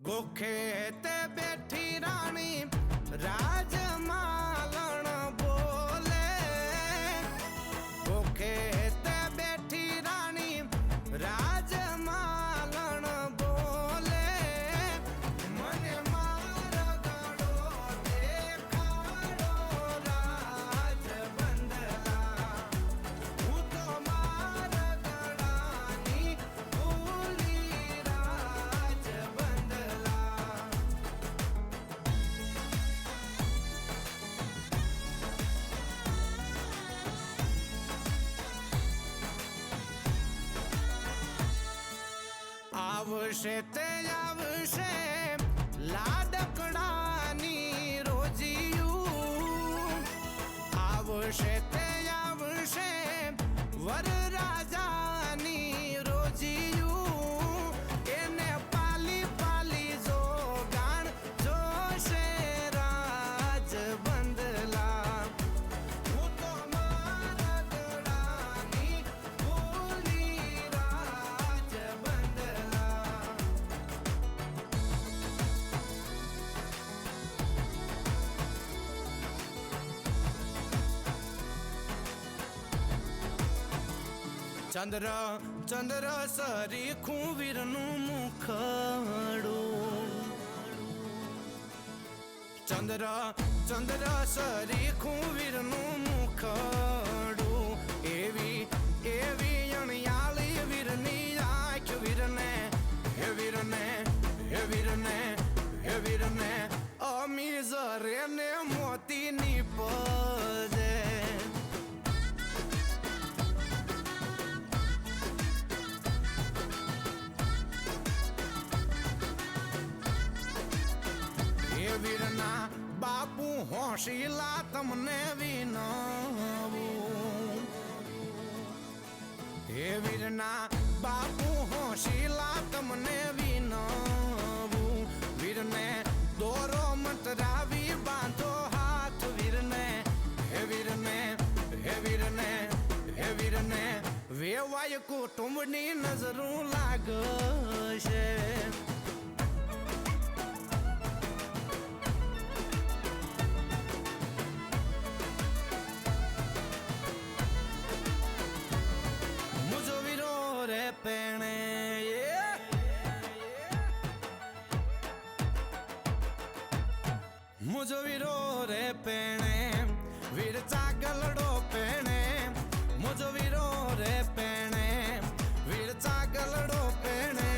गोखे ते बैठी रानी राजमालन बोले। गोखे ते बैठी रानी राजमालन बोले। मने मार गड़ो देखाड़ो राज बंदला। हूँ तो मार गड़ानी भूली राज बंदला। आवशे ते आवशे लाडकड़ानी रोजियू। आवशे ते आवशे वर राजानी रोजियू। एने पाली पाली जो गाण जोशे राज बंदला। हूँ तो मार गड़ानी भूली राज बंदला। चंद्र चंद्र सरी खूवीरनु मुखड़ू। चंद्र चंद्र सरी खूवीरनु मुखड़ू। एवी एवी अणियाली वीरनी आँख वीरने हे वीरने हे वीरने हे वीरने अमीजरे ने मोती निपजे। वीरना बापू होशिला तमने विनवू। हे वीरना बापू होशिला तमने विनवू। वीरने दोरो मतरावी बांधो हाथ वीरने हे वीरने हे वीरने हे वीरने वेवाय कुटुंबनी नजरू लागशे। रे पेणे मुझो वीरो रे पेणे वीर चागलड़ो पेणे। मुझो वीरो रे पेणे वीर चागलड़ो पेणे।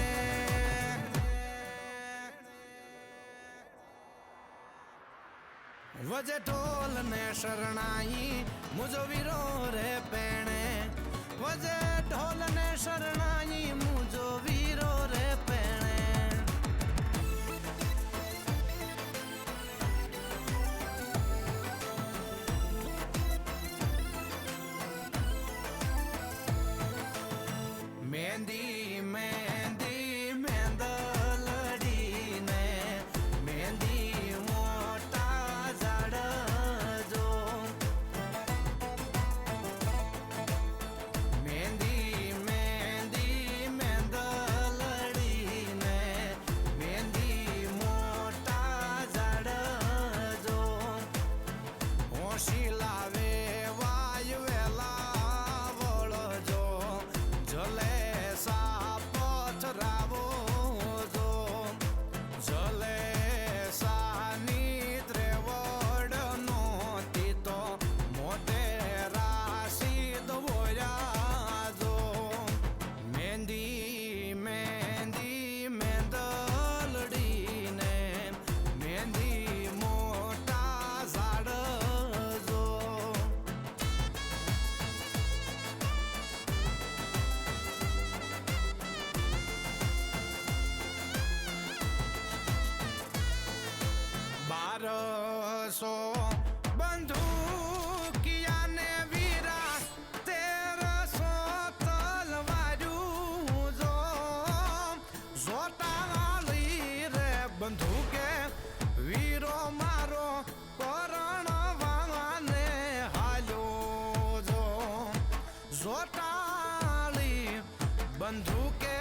वजे ढोल ने शरणाई मुझो वीरो रे पेणे। वजे ढोल ने शरणाई मुझो वीरो रे पेणे। मेहंदी मेहंदी मेहंदलड़ी ने मेहंदी मोटा जाड़ जो। बारसो बंदूकिया ने वीरा 1300 तलवारू जो। जोटा वाली रे बंदूके वीरो मारो करण वाने हालो जो। जोटाली बंदूके